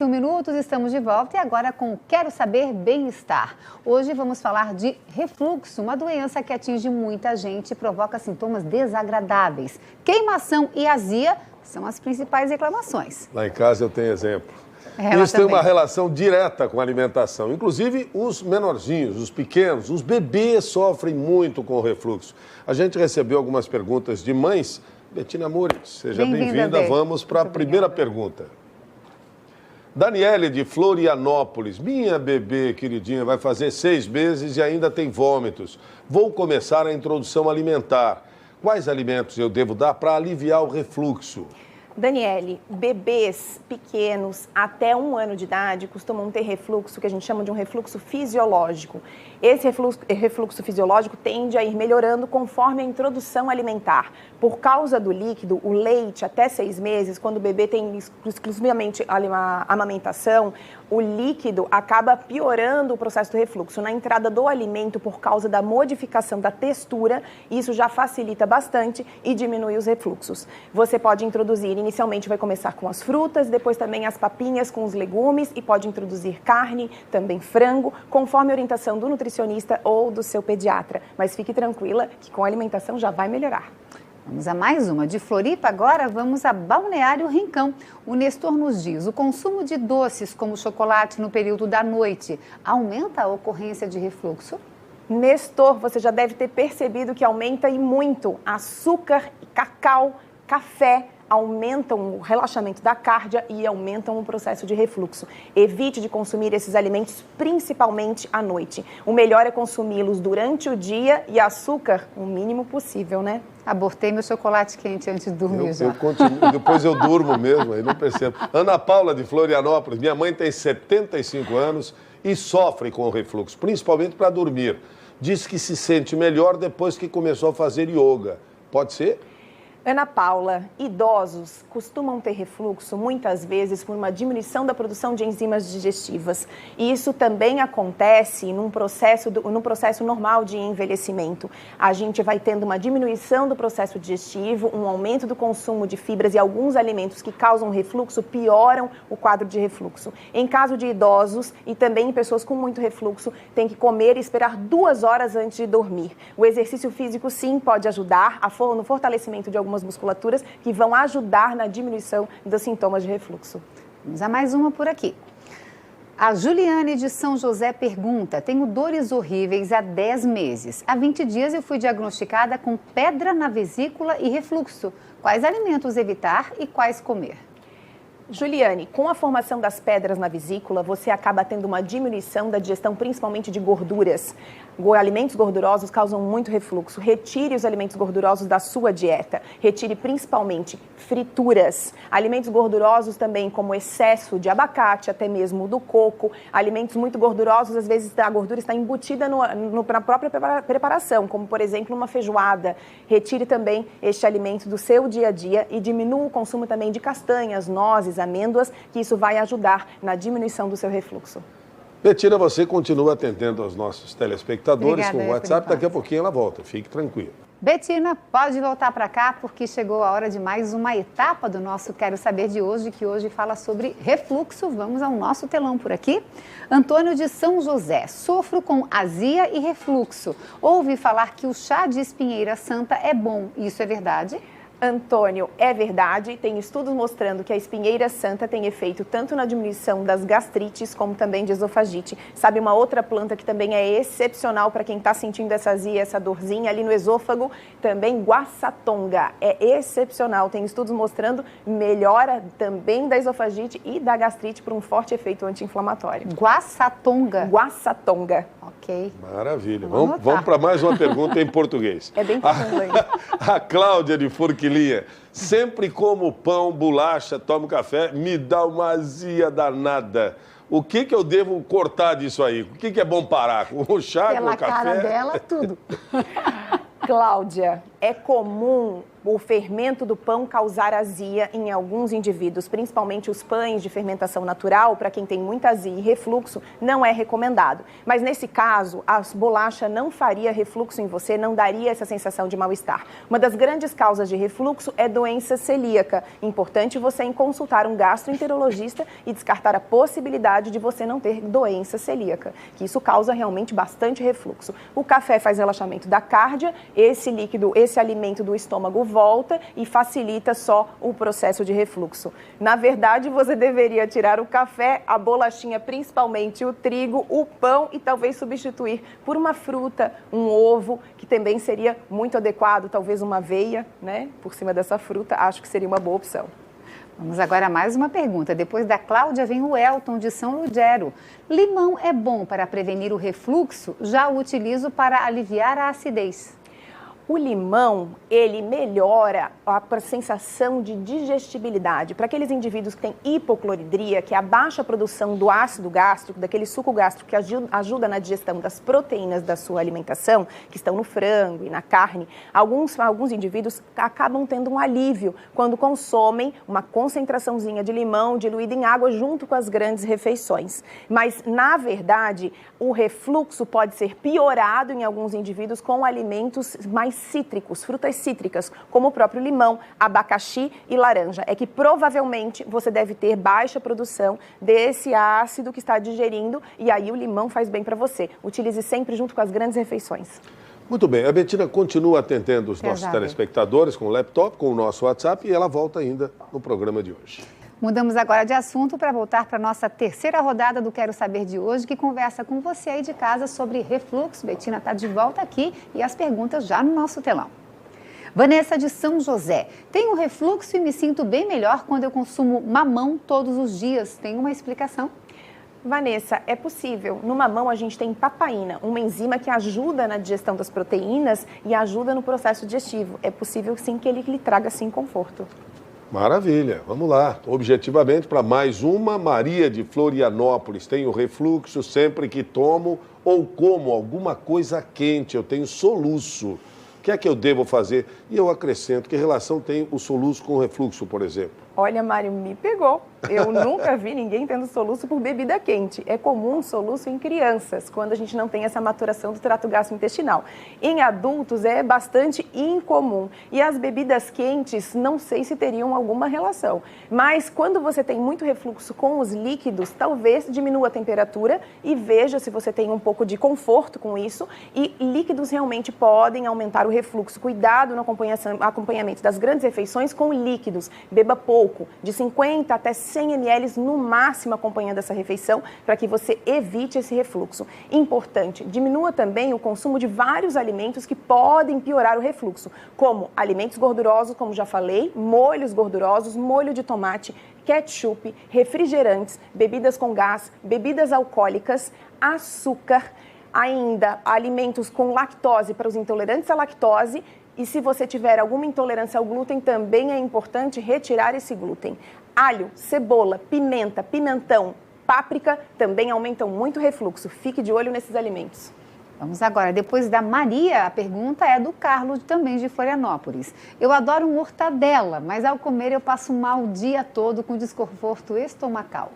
Minutos, estamos de volta e agora com o Quero Saber Bem-Estar. Hoje vamos falar de refluxo, uma doença que atinge muita gente e provoca sintomas desagradáveis. Queimação e azia são as principais reclamações. Lá em casa eu tenho exemplo. Isso tem uma relação direta com a alimentação. Inclusive os menorzinhos, os pequenos, os bebês sofrem muito com o refluxo. A gente recebeu algumas perguntas de mães. Betina Mures, seja bem-vinda. Vamos para a primeira pergunta. Daniele de Florianópolis, minha bebê queridinha, vai fazer 6 meses e ainda tem vômitos. Vou começar a introdução alimentar. Quais alimentos eu devo dar para aliviar o refluxo? Daniele, bebês pequenos até 1 ano de idade costumam ter refluxo, que a gente chama de um refluxo fisiológico. Esse refluxo fisiológico tende a ir melhorando conforme a introdução alimentar. Por causa do líquido, o leite até 6 meses, quando o bebê tem exclusivamente a amamentação, o líquido acaba piorando o processo do refluxo. Na entrada do alimento, por causa da modificação da textura, isso já facilita bastante e diminui os refluxos. Você pode introduzir, inicialmente vai começar com as frutas, depois também as papinhas com os legumes e pode introduzir carne, também frango, conforme a orientação do nutricionista ou do seu pediatra. Mas fique tranquila que com a alimentação já vai melhorar. Vamos a mais uma. De Floripa, agora vamos a Balneário Rincão. O Nestor nos diz, o consumo de doces como chocolate no período da noite aumenta a ocorrência de refluxo? Nestor, você já deve ter percebido que aumenta e muito. Açúcar, cacau, café aumentam o relaxamento da cárdia e aumentam o processo de refluxo. Evite de consumir esses alimentos, principalmente à noite. O melhor é consumi-los durante o dia e açúcar o mínimo possível, né? Abortei meu chocolate quente antes de dormir já. Eu continuo, depois eu durmo mesmo, aí não percebo. Ana Paula de Florianópolis, minha mãe tem 75 anos e sofre com o refluxo, principalmente para dormir. Diz que se sente melhor depois que começou a fazer yoga. Pode ser? Ana Paula, idosos costumam ter refluxo muitas vezes por uma diminuição da produção de enzimas digestivas. E isso também acontece num processo normal de envelhecimento. A gente vai tendo uma diminuição do processo digestivo, um aumento do consumo de fibras e alguns alimentos que causam refluxo pioram o quadro de refluxo. Em caso de idosos e também em pessoas com muito refluxo, tem que comer e esperar 2 horas antes de dormir. O exercício físico, sim, pode ajudar no fortalecimento de algumas musculaturas que vão ajudar na diminuição dos sintomas de refluxo. Vamos a mais uma por aqui. A Juliane de São José pergunta, tenho dores horríveis há 10 meses. Há 20 dias eu fui diagnosticada com pedra na vesícula e refluxo. Quais alimentos evitar e quais comer? Juliane, com a formação das pedras na vesícula, você acaba tendo uma diminuição da digestão, principalmente de gorduras. Alimentos gordurosos causam muito refluxo. Retire os alimentos gordurosos da sua dieta. Retire principalmente frituras. Alimentos gordurosos também, como excesso de abacate, até mesmo do coco. Alimentos muito gordurosos, às vezes a gordura está embutida na própria preparação, como por exemplo uma feijoada. Retire também este alimento do seu dia a dia e diminua o consumo também de castanhas, nozes, amêndoas, que isso vai ajudar na diminuição do seu refluxo. Betina, você continua atendendo aos nossos telespectadores. Obrigada, com o WhatsApp, daqui a pouquinho ela volta, fique tranquilo. Betina, pode voltar para cá porque chegou a hora de mais uma etapa do nosso Quero Saber de hoje, que hoje fala sobre refluxo. Vamos ao nosso telão por aqui. Antônio de São José, sofro com azia e refluxo. Ouvi falar que o chá de espinheira santa é bom, isso é verdade? Antônio, é verdade, tem estudos mostrando que a espinheira santa tem efeito tanto na diminuição das gastrites como também de esofagite. Sabe uma outra planta que também é excepcional para quem está sentindo essa azia, essa dorzinha ali no esôfago? Também guaçatonga, é excepcional, tem estudos mostrando melhora também da esofagite e da gastrite por um forte efeito anti-inflamatório. Guaçatonga? Guaçatonga. Ok. Maravilha. Vamos para mais uma pergunta em português. É bem profundo aí. A Cláudia de Forquilinha, sempre como pão, bolacha, tomo café, me dá uma azia danada. O que eu devo cortar disso aí? O que é bom parar? O chá, com o café? Pela cara dela, tudo. Cláudia, é comum o fermento do pão causar azia em alguns indivíduos, principalmente os pães de fermentação natural, para quem tem muita azia e refluxo, não é recomendado. Mas nesse caso, a bolacha não faria refluxo em você, não daria essa sensação de mal-estar. Uma das grandes causas de refluxo é doença celíaca. Importante você consultar um gastroenterologista e descartar a possibilidade de você não ter doença celíaca, que isso causa realmente bastante refluxo. O café faz relaxamento da cárdia, esse líquido, esse alimento do estômago volta e facilita só o processo de refluxo. Na verdade, você deveria tirar o café, a bolachinha, principalmente o trigo, o pão e talvez substituir por uma fruta, um ovo, que também seria muito adequado, talvez uma aveia, né, por cima dessa fruta, acho que seria uma boa opção. Vamos agora a mais uma pergunta. Depois da Cláudia vem o Elton de São Lugero. Limão é bom para prevenir o refluxo? Já o utilizo para aliviar a acidez. O limão, ele melhora a sensação de digestibilidade. Para aqueles indivíduos que têm hipocloridria, que é a baixa produção do ácido gástrico, daquele suco gástrico que ajuda na digestão das proteínas da sua alimentação, que estão no frango e na carne, alguns indivíduos acabam tendo um alívio quando consomem uma concentraçãozinha de limão diluída em água junto com as grandes refeições. Mas, na verdade, o refluxo pode ser piorado em alguns indivíduos com alimentos mais cítricos, frutas cítricas, como o próprio limão, abacaxi e laranja. É que provavelmente você deve ter baixa produção desse ácido que está digerindo e aí o limão faz bem para você. Utilize sempre junto com as grandes refeições. Muito bem, a Betina continua atendendo os nossos telespectadores com o laptop, com o nosso WhatsApp e ela volta ainda no programa de hoje. Mudamos agora de assunto para voltar para a nossa terceira rodada do Quero Saber de hoje, que conversa com você aí de casa sobre refluxo. Betina está de volta aqui e as perguntas já no nosso telão. Vanessa de São José. Tenho refluxo e me sinto bem melhor quando eu consumo mamão todos os dias. Tem uma explicação? Vanessa, é possível. No mamão a gente tem papaína, uma enzima que ajuda na digestão das proteínas e ajuda no processo digestivo. É possível sim que ele lhe traga sim conforto. Maravilha, vamos lá. Objetivamente, para mais uma, Maria de Florianópolis. Tenho refluxo sempre que tomo ou como alguma coisa quente. Eu tenho soluço. O que é que eu devo fazer? E eu acrescento, que relação tem o soluço com o refluxo, por exemplo? Olha, Mário, me pegou. Eu nunca vi ninguém tendo soluço por bebida quente. É comum soluço em crianças, quando a gente não tem essa maturação do trato gastrointestinal. Em adultos é bastante incomum. E as bebidas quentes, não sei se teriam alguma relação. Mas quando você tem muito refluxo com os líquidos, talvez diminua a temperatura e veja se você tem um pouco de conforto com isso. E líquidos realmente podem aumentar o refluxo. Cuidado no acompanhamento das grandes refeições com líquidos. Beba pouco, de 50 até 100 ml no máximo acompanhando essa refeição, para que você evite esse refluxo. Importante, diminua também o consumo de vários alimentos que podem piorar o refluxo, como alimentos gordurosos, como já falei, molhos gordurosos, molho de tomate, ketchup, refrigerantes, bebidas com gás, bebidas alcoólicas, açúcar, ainda alimentos com lactose para os intolerantes à lactose. E se você tiver alguma intolerância ao glúten, também é importante retirar esse glúten. Alho, cebola, pimenta, pimentão, páprica também aumentam muito o refluxo. Fique de olho nesses alimentos. Vamos agora, depois da Maria, a pergunta é do Carlos, também de Florianópolis. Eu adoro mortadela, mas ao comer eu passo mal o dia todo com desconforto estomacal.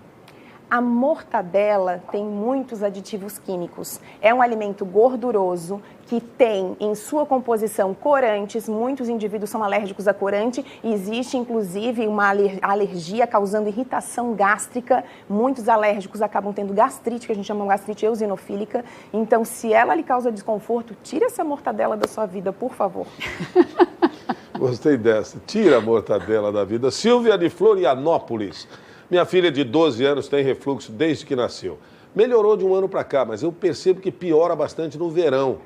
A mortadela tem muitos aditivos químicos. É um alimento gorduroso que tem em sua composição corantes. Muitos indivíduos são alérgicos a corante. Existe, inclusive, uma alergia causando irritação gástrica. Muitos alérgicos acabam tendo gastrite, que a gente chama de gastrite eosinofílica. Então, se ela lhe causa desconforto, tire essa mortadela da sua vida, por favor. Gostei dessa. Tira a mortadela da vida. Silvia de Florianópolis. Minha filha de 12 anos tem refluxo desde que nasceu. Melhorou de um ano para cá, mas eu percebo que piora bastante no verão.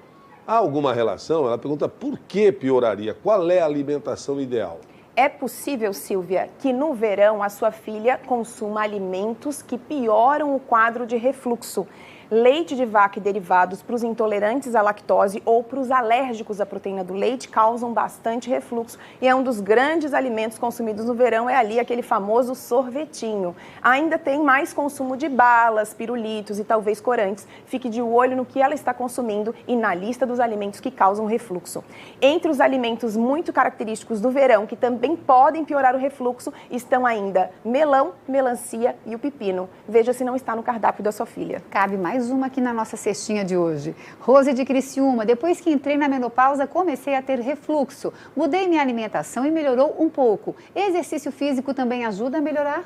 Há alguma relação? Ela pergunta por que pioraria? Qual é a alimentação ideal? É possível, Silvia, que no verão a sua filha consuma alimentos que pioram o quadro de refluxo. Leite de vaca e derivados para os intolerantes à lactose ou para os alérgicos à proteína do leite causam bastante refluxo e é um dos grandes alimentos consumidos no verão, é ali aquele famoso sorvetinho. Ainda tem mais consumo de balas, pirulitos e talvez corantes. Fique de olho no que ela está consumindo e na lista dos alimentos que causam refluxo. Entre os alimentos muito característicos do verão, que também podem piorar o refluxo, estão ainda melão, melancia e o pepino. Veja se não está no cardápio da sua filha. Cabe mais uma aqui na nossa cestinha de hoje. Rose de Criciúma, depois que entrei na menopausa, comecei a ter refluxo. Mudei minha alimentação e melhorou um pouco. Exercício físico também ajuda a melhorar?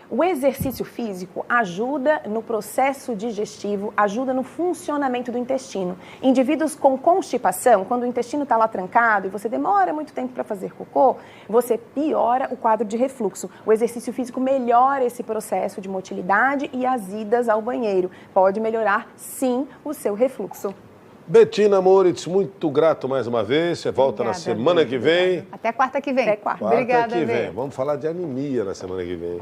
O exercício físico ajuda no processo digestivo, ajuda no funcionamento do intestino. Indivíduos com constipação, quando o intestino está lá trancado e você demora muito tempo para fazer cocô, você piora o quadro de refluxo. O exercício físico melhora esse processo de motilidade e as idas ao banheiro. Pode melhorar, sim, o seu refluxo. Betina Moritz, muito grato mais uma vez. Você volta na semana que vem. Até quarta que vem. Até quarta. Obrigada, que vem. Bê. Vamos falar de anemia na semana que vem.